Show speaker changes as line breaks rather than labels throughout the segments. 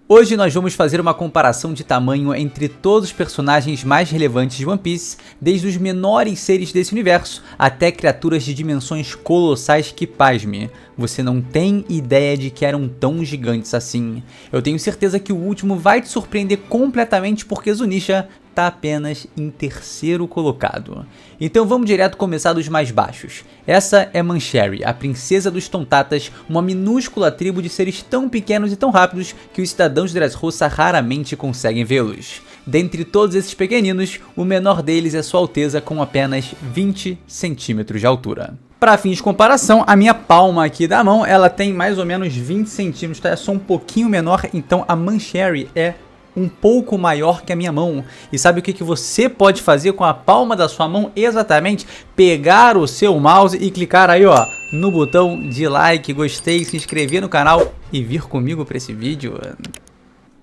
Hoje nós vamos fazer uma comparação de tamanho entre todos os personagens mais relevantes de One Piece, desde os menores seres desse universo até criaturas de dimensões colossais que, pasme, você não tem ideia de que eram tão gigantes assim. Eu tenho certeza que o último vai te surpreender completamente porque Zunisha está apenas em terceiro colocado. Então vamos direto começar dos mais baixos. Essa é Mancharry, a princesa dos Tontatas, uma minúscula tribo de seres tão pequenos e tão rápidos que os cidadãos de Dressrosa raramente conseguem vê-los. Dentre todos esses pequeninos, o menor deles é Sua Alteza com apenas 20 centímetros de altura. Para fins de comparação, a minha palma aqui da mão, ela tem mais ou menos 20 centímetros, tá? É só um pouquinho menor, então a Mancharry é um pouco maior que a minha mão. E sabe o que você pode fazer com a palma da sua mão? Exatamente, pegar o seu mouse e clicar aí, ó, no botão de like, gostei, se inscrever no canal e vir comigo para esse vídeo.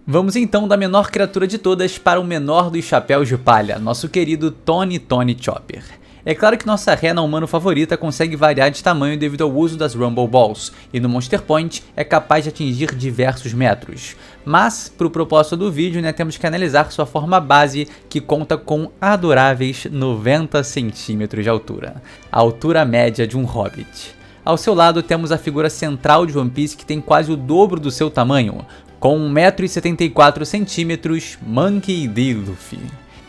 Vamos então da menor criatura de todas para o menor dos chapéus de palha, nosso querido Tony Chopper. É claro que nossa rena humana favorita consegue variar de tamanho devido ao uso das Rumble Balls, e no Monster Point é capaz de atingir diversos metros. Mas, para o propósito do vídeo, temos que analisar sua forma base, que conta com adoráveis 90 centímetros de altura, a altura média de um hobbit. Ao seu lado temos a figura central de One Piece, que tem quase o dobro do seu tamanho, com 1,74 m, Monkey D. Luffy.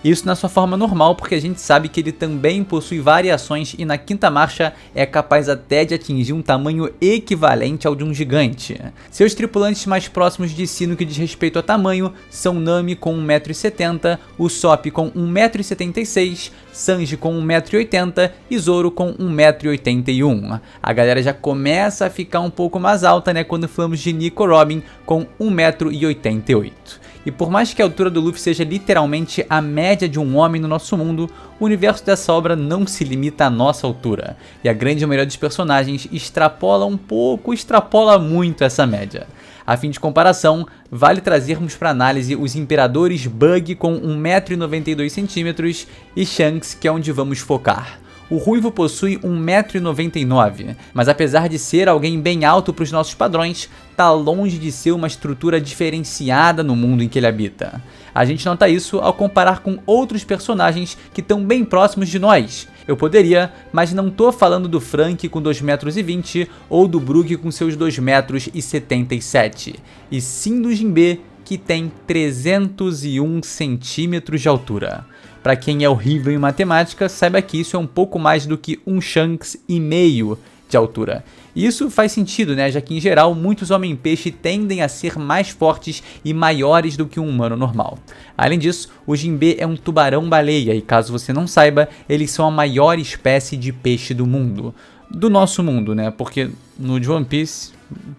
Isso na sua forma normal, porque a gente sabe que ele também possui variações e na quinta marcha é capaz até de atingir um tamanho equivalente ao de um gigante. Seus tripulantes mais próximos de si no que diz respeito a tamanho são Nami com 1,70 m, Usopp com 1,76 m, Sanji com 1,80 m e Zoro com 1,81 m. A galera já começa a ficar um pouco mais alta, quando falamos de Nico Robin com 1,88 m. E por mais que a altura do Luffy seja literalmente a média de um homem no nosso mundo, o universo dessa obra não se limita à nossa altura, e a grande maioria dos personagens extrapola muito essa média. A fim de comparação, vale trazermos para análise os imperadores Bug com 1,92 m e Shanks, que é onde vamos focar. O Ruivo possui 1,99 m, mas apesar de ser alguém bem alto para os nossos padrões, tá longe de ser uma estrutura diferenciada no mundo em que ele habita. A gente nota isso ao comparar com outros personagens que estão bem próximos de nós. Eu poderia, mas não tô falando do Franky com 2,20 m ou do Brook com seus 2,77 m, e sim do Jinbe, que tem 301 centímetros de altura. Para quem é horrível em matemática, saiba que isso é um pouco mais do que um Shanks e meio de altura. E isso faz sentido, já que em geral muitos homem-peixe tendem a ser mais fortes e maiores do que um humano normal. Além disso, o Jinbe é um tubarão-baleia e, caso você não saiba, eles são a maior espécie de peixe do mundo. Do nosso mundo, porque no de One Piece,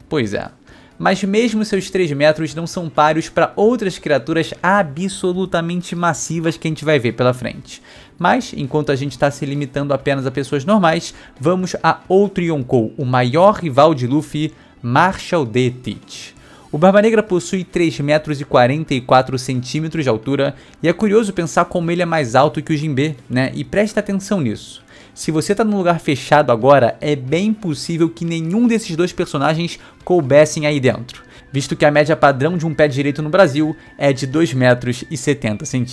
pois é. Mas mesmo seus 3 metros não são páreos para outras criaturas absolutamente massivas que a gente vai ver pela frente. Mas, enquanto a gente está se limitando apenas a pessoas normais, vamos a outro Yonkou, o maior rival de Luffy, Marshall D. Teach. O Barba Negra possui 3,44 m de altura, e é curioso pensar como ele é mais alto que o Jinbe, e presta atenção nisso. Se você está num lugar fechado agora, é bem possível que nenhum desses dois personagens coubessem aí dentro, visto que a média padrão de um pé direito no Brasil é de 2,70 m.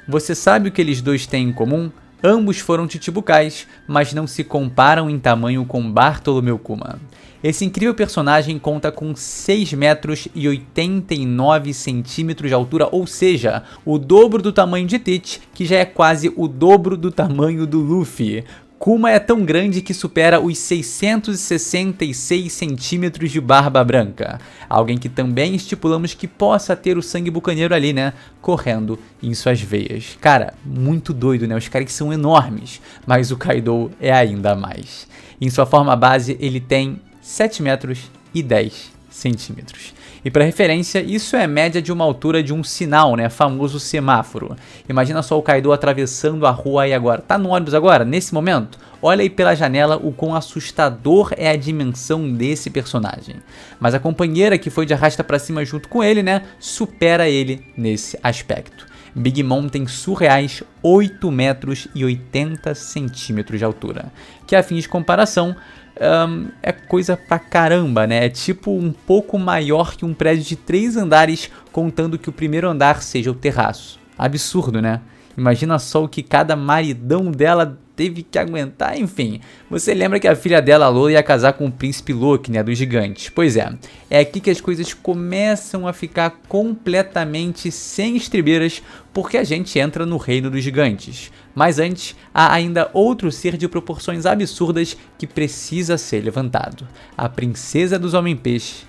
Você sabe o que eles dois têm em comum? Ambos foram chichibukais, mas não se comparam em tamanho com Bartolomeu Kuma. Esse incrível personagem conta com 6,89 m de altura, ou seja, o dobro do tamanho de Teach, que já é quase o dobro do tamanho do Luffy. Kuma é tão grande que supera os 666 centímetros de barba branca, alguém que também estipulamos que possa ter o sangue bucaneiro ali, correndo em suas veias. Cara, muito doido, os caras são enormes, mas o Kaido é ainda mais. Em sua forma base, ele tem 7 metros e 10 centímetros. E para referência, isso é a média de uma altura de um sinal, famoso semáforo. Imagina só o Kaido atravessando a rua aí agora. Tá no ônibus agora, nesse momento? Olha aí pela janela o quão assustador é a dimensão desse personagem. Mas a companheira que foi de arrasta pra cima junto com ele, supera ele nesse aspecto. Big Mom tem surreais 8,80 m de altura, que a fim de comparação, é coisa pra caramba, né? É tipo um pouco maior que um prédio de 3 andares, contando que o primeiro andar seja o terraço. Absurdo, né? Imagina só o que cada maridão dela teve que aguentar, enfim. Você lembra que a filha dela, Lola, ia casar com o príncipe Loki, né, dos gigantes? Pois é aqui que as coisas começam a ficar completamente sem estribeiras, porque a gente entra no reino dos gigantes. Mas antes, há ainda outro ser de proporções absurdas que precisa ser levantado. A princesa dos Homem-Peixe,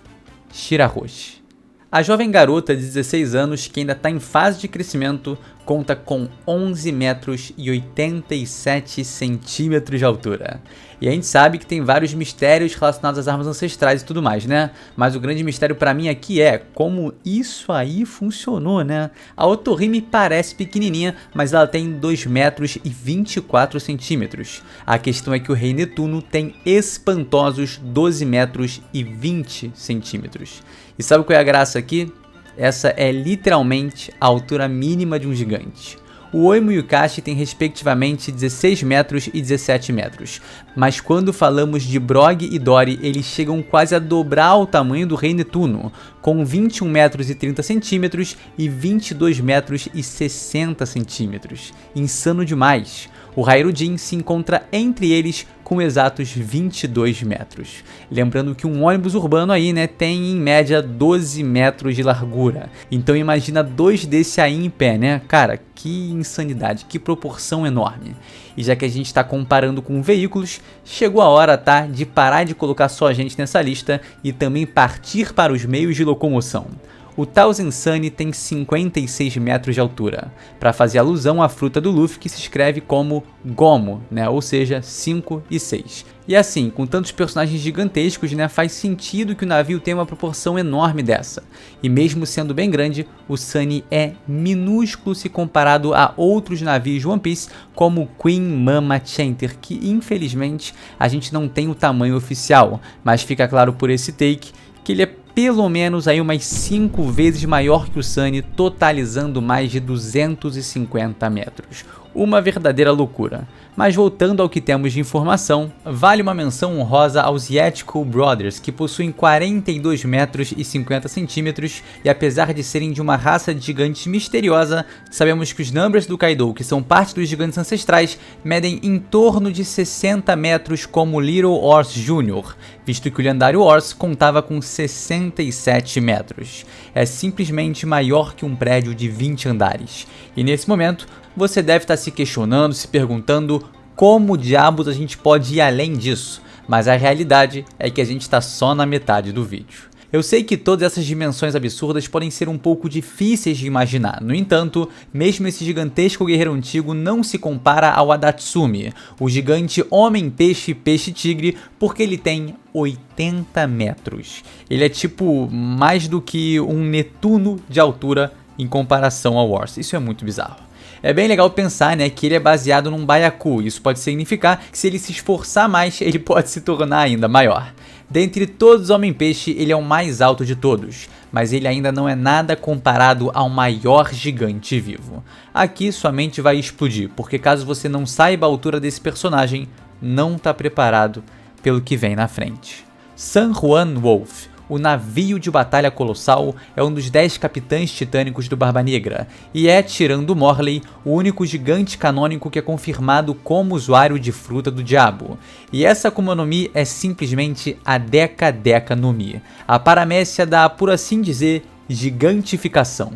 Shirahoshi. A jovem garota de 16 anos, que ainda está em fase de crescimento, conta com 11 metros e 87 centímetros de altura. E a gente sabe que tem vários mistérios relacionados às armas ancestrais e tudo mais, né? Mas o grande mistério pra mim aqui é como isso aí funcionou, né? A Otohime parece pequenininha, mas ela tem 2 metros e 24 centímetros. A questão é que o rei Netuno tem espantosos 12 metros e 20 centímetros. E sabe qual é a graça aqui? Essa é literalmente a altura mínima de um gigante. O Oimo e o Kashi têm respectivamente 16 metros e 17 metros, mas quando falamos de Brog e Dory, eles chegam quase a dobrar o tamanho do rei Netuno, com 21 metros e 30 centímetros e 22 metros e 60 centímetros. Insano demais! O Hyrule se encontra entre eles com exatos 22 metros. Lembrando que um ônibus urbano aí, né, tem em média 12 metros de largura. Então imagina 2 desse aí em pé, né? Cara, que insanidade, que proporção enorme. E já que a gente está comparando com veículos, chegou a hora, tá, de parar de colocar só a gente nessa lista e também partir para os meios de locomoção. O Thousand Sunny tem 56 metros de altura, para fazer alusão à fruta do Luffy que se escreve como Gomu, né? Ou seja, 5 e 6. E assim, com tantos personagens gigantescos, né, faz sentido que o navio tenha uma proporção enorme dessa. E mesmo sendo bem grande, o Sunny é minúsculo se comparado a outros navios de One Piece, como o Queen Mama Chanter, que infelizmente a gente não tem o tamanho oficial, mas fica claro por esse take que ele é pelo menos aí umas 5 vezes maior que o Sunny, totalizando mais de 250 metros. Uma verdadeira loucura. Mas voltando ao que temos de informação, vale uma menção honrosa aos Yetico Brothers, que possuem 42 metros e 50 centímetros, e apesar de serem de uma raça de gigantes misteriosa, sabemos que os Numbers do Kaido, que são parte dos gigantes ancestrais, medem em torno de 60 metros como Little Horse Jr., visto que o lendário Horse contava com 67 metros. É simplesmente maior que um prédio de 20 andares. E nesse momento, você deve estar se questionando, se perguntando como diabos a gente pode ir além disso, mas a realidade é que a gente está só na metade do vídeo. Eu sei que todas essas dimensões absurdas podem ser um pouco difíceis de imaginar, no entanto, mesmo esse gigantesco guerreiro antigo não se compara ao Adatsumi, o gigante homem-peixe peixe-tigre, porque ele tem 80 metros. Ele é tipo mais do que um Netuno de altura em comparação ao Horse, isso é muito bizarro. É bem legal pensar, né, que ele é baseado num Byaku, isso pode significar que se ele se esforçar mais, ele pode se tornar ainda maior. Dentre todos os Homem-Peixe, ele é o mais alto de todos, mas ele ainda não é nada comparado ao maior gigante vivo. Aqui sua mente vai explodir, porque caso você não saiba a altura desse personagem, não está preparado pelo que vem na frente. San Juan Wolf. O navio de batalha colossal é um dos 10 capitães titânicos do Barba Negra, e é, tirando Morley, o único gigante canônico que é confirmado como usuário de fruta do diabo. E essa Akuma no Mi é simplesmente a Deca Deca no Mi, a paramécia da, por assim dizer, gigantificação.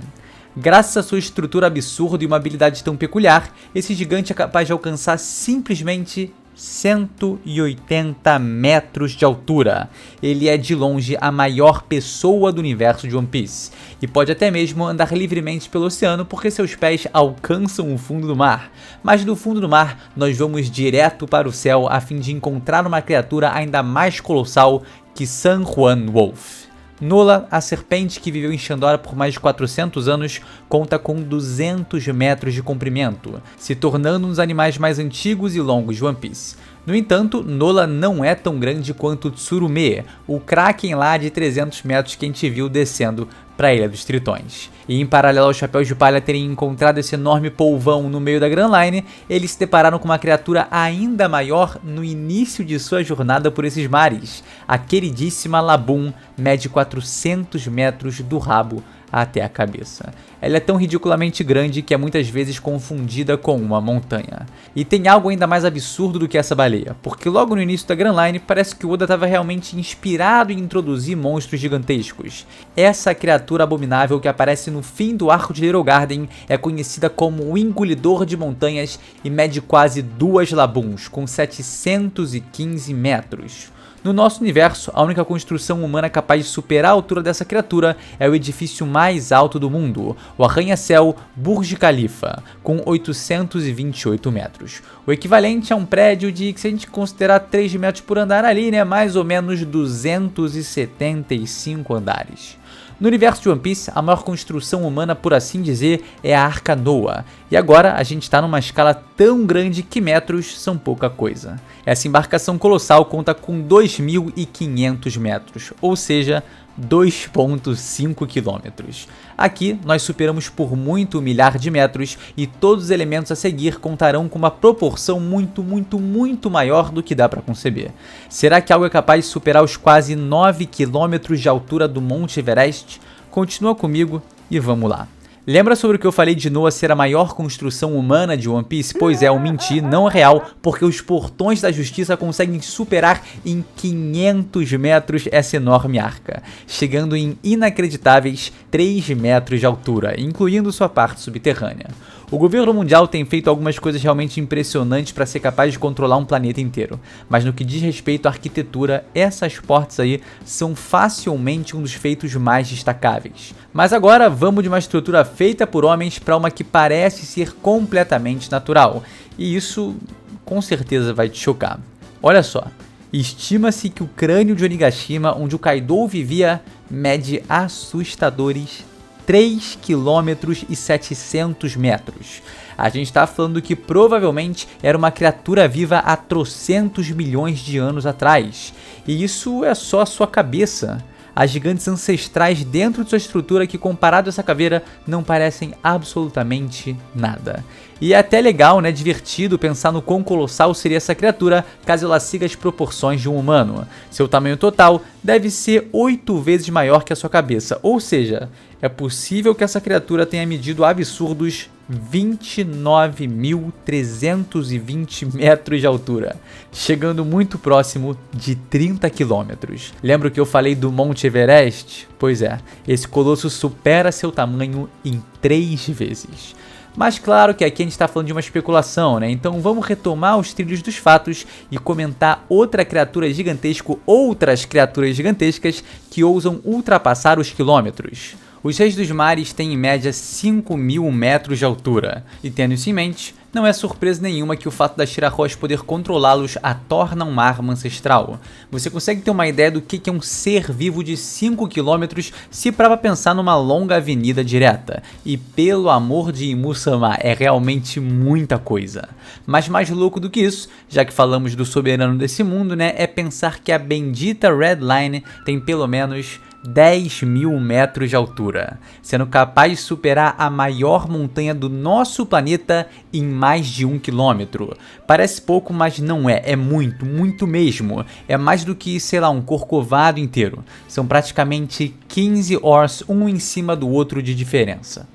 Graças à sua estrutura absurda e uma habilidade tão peculiar, esse gigante é capaz de alcançar simplesmente 180 metros de altura. Ele é de longe a maior pessoa do universo de One Piece, e pode até mesmo andar livremente pelo oceano porque seus pés alcançam o fundo do mar. Mas do fundo do mar, nós vamos direto para o céu a fim de encontrar uma criatura ainda mais colossal que San Juan Wolf. Nola, a serpente que viveu em Shandora por mais de 400 anos, conta com 200 metros de comprimento, se tornando um dos animais mais antigos e longos de One Piece. No entanto, Nola não é tão grande quanto Tsurume, o Kraken lá de 300 metros que a gente viu descendo para a Ilha dos Tritões. E em paralelo aos Chapéus de Palha terem encontrado esse enorme polvão no meio da Grand Line, eles se depararam com uma criatura ainda maior no início de sua jornada por esses mares. A queridíssima Laboon mede 400 metros do rabo até a cabeça. Ela é tão ridiculamente grande que é muitas vezes confundida com uma montanha. E tem algo ainda mais absurdo do que essa baleia, porque logo no início da Grand Line parece que o Oda estava realmente inspirado em introduzir monstros gigantescos. Essa criatura abominável que aparece no fim do arco de Little Garden é conhecida como o Engolidor de Montanhas e mede quase 2 Laboons, com 715 metros. No nosso universo, a única construção humana capaz de superar a altura dessa criatura é o edifício mais alto do mundo, o arranha-céu Burj Khalifa, com 828 metros. O equivalente a um prédio de, se a gente considerar 3 metros por andar ali, né, mais ou menos 275 andares. No universo de One Piece, a maior construção humana, por assim dizer, é a Arca Noah. E agora a gente está numa escala tão grande que metros são pouca coisa. Essa embarcação colossal conta com 2.500 metros, ou seja, 2,5 quilômetros. Aqui nós superamos por muito o milhar de metros e todos os elementos a seguir contarão com uma proporção muito maior do que dá para conceber. Será que algo é capaz de superar os quase 9 quilômetros de altura do Monte Everest? Continua comigo e vamos lá. Lembra sobre o que eu falei de Noah ser a maior construção humana de One Piece? Pois é, eu menti, não é real, porque os portões da justiça conseguem superar em 500 metros essa enorme arca, chegando em inacreditáveis 3 metros de altura, incluindo sua parte subterrânea. O governo mundial tem feito algumas coisas realmente impressionantes para ser capaz de controlar um planeta inteiro, mas no que diz respeito à arquitetura, essas portas aí são facilmente um dos feitos mais destacáveis. Mas agora vamos de uma estrutura feita por homens para uma que parece ser completamente natural, e isso com certeza vai te chocar. Olha só, estima-se que o crânio de Onigashima, onde o Kaido vivia, mede assustadores 3 km e 700 metros. A gente está falando que provavelmente era uma criatura viva há trocentos milhões de anos atrás. E isso é só a sua cabeça. As gigantes ancestrais dentro de sua estrutura que, comparado a essa caveira, não parecem absolutamente nada. E é até legal, né, divertido pensar no quão colossal seria essa criatura caso ela siga as proporções de um humano. Seu tamanho total deve ser 8 vezes maior que a sua cabeça, ou seja, é possível que essa criatura tenha medido absurdos 29.320 metros de altura, chegando muito próximo de 30 quilômetros. Lembra que eu falei do Monte Everest? Pois é, esse colosso supera seu tamanho em 3 vezes. Mas claro que aqui a gente está falando de uma especulação, né? Então vamos retomar os trilhos dos fatos e comentar outras criaturas gigantescas que ousam ultrapassar os quilômetros. Os reis dos mares têm em média 5.000 metros de altura, e tendo isso em mente, não é surpresa nenhuma que o fato da Shirahoshi poder controlá-los a torna uma arma ancestral. Você consegue ter uma ideia do que é um ser vivo de 5 km se parar pra pensar numa longa avenida direta. E pelo amor de Imu-sama, é realmente muita coisa. Mas mais louco do que isso, já que falamos do soberano desse mundo, né, é pensar que a bendita Red Line tem pelo menos 10.000 metros de altura, sendo capaz de superar a maior montanha do nosso planeta em mais de 1 quilômetro. Parece pouco, mas não é, é muito mesmo. É mais do que, sei lá, um corcovado inteiro. São praticamente 15 ors um em cima do outro de diferença.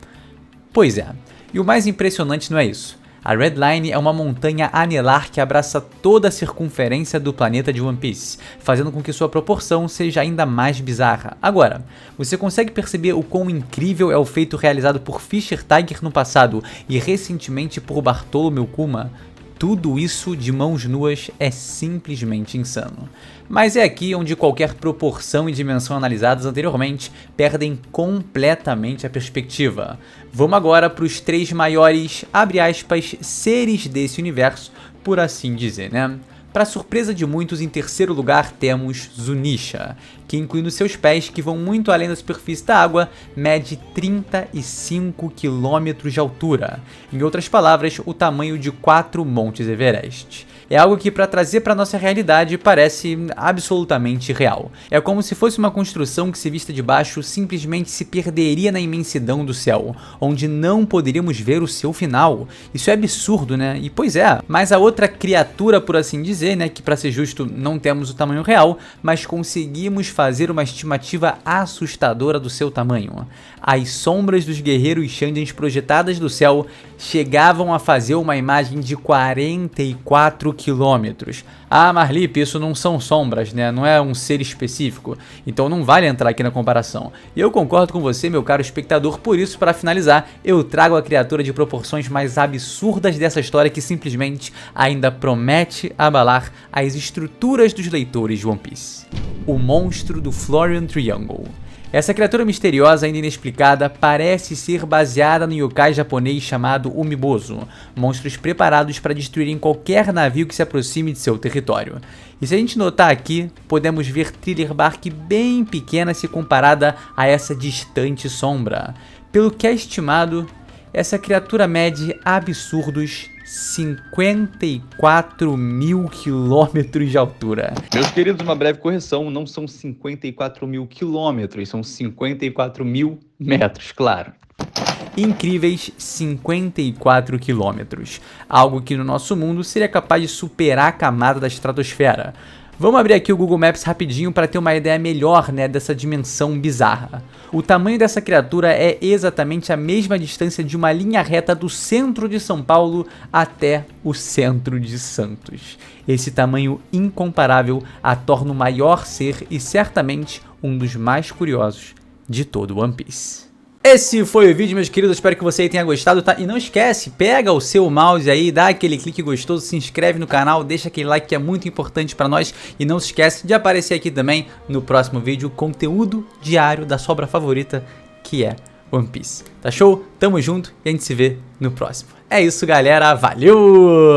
Pois é, e o mais impressionante não é isso. A Red Line é uma montanha anelar que abraça toda a circunferência do planeta de One Piece, fazendo com que sua proporção seja ainda mais bizarra. Agora, você consegue perceber o quão incrível é o feito realizado por Fisher Tiger no passado e recentemente por Bartholomew Kuma? Tudo isso de mãos nuas é simplesmente insano. Mas é aqui onde qualquer proporção e dimensão analisadas anteriormente perdem completamente a perspectiva. Vamos agora para os 3 maiores, abre aspas, seres desse universo, por assim dizer, né? Para surpresa de muitos, em terceiro lugar temos Zunisha, que incluindo seus pés, que vão muito além da superfície da água, mede 35 km de altura. Em outras palavras, o tamanho de 4 montes Everest. é algo que, para trazer para nossa realidade, parece absolutamente real. É como se fosse uma construção que, se vista de baixo, simplesmente se perderia na imensidão do céu, onde não poderíamos ver o seu final. Isso é absurdo, né? E pois é, mas a outra criatura, por assim dizer, né, que, para ser justo, não temos o tamanho real, mas conseguimos fazer uma estimativa assustadora do seu tamanho. As sombras dos guerreiros Shandens projetadas do céu chegavam a fazer uma imagem de 44 quilômetros. Ah, Marlip, isso não são sombras, né? Não é um ser específico, então não vale entrar aqui na comparação. E eu concordo com você, meu caro espectador, por isso, para finalizar, eu trago a criatura de proporções mais absurdas dessa história que simplesmente ainda promete abalar as estruturas dos leitores de One Piece. O monstro do Florian Triangle. Essa criatura misteriosa, ainda inexplicada, parece ser baseada no yokai japonês chamado Umibozu, monstros preparados para destruírem qualquer navio que se aproxime de seu território. E se a gente notar aqui, podemos ver Thriller Bark bem pequena se comparada a essa distante sombra. Pelo que é estimado, essa criatura mede absurdos 54 mil quilômetros de altura. Meus queridos, uma breve correção, não são 54 mil quilômetros, são 54 mil metros, claro. Incríveis 54 quilômetros, algo que no nosso mundo seria capaz de superar a camada da estratosfera. Vamos abrir aqui o Google Maps rapidinho para ter uma ideia melhor, né, dessa dimensão bizarra. O tamanho dessa criatura é exatamente a mesma distância de uma linha reta do centro de São Paulo até o centro de Santos. Esse tamanho incomparável a torna o maior ser e certamente um dos mais curiosos de todo One Piece. Esse foi o vídeo, meus queridos, espero que você tenha gostado, tá? E não esquece, pega o seu mouse aí, dá aquele clique gostoso, se inscreve no canal, deixa aquele like que é muito importante pra nós. E não se esquece de aparecer aqui também no próximo vídeo, conteúdo diário da sua obra favorita, que é One Piece. Tá show? Tamo junto e a gente se vê no próximo. É isso, galera, valeu!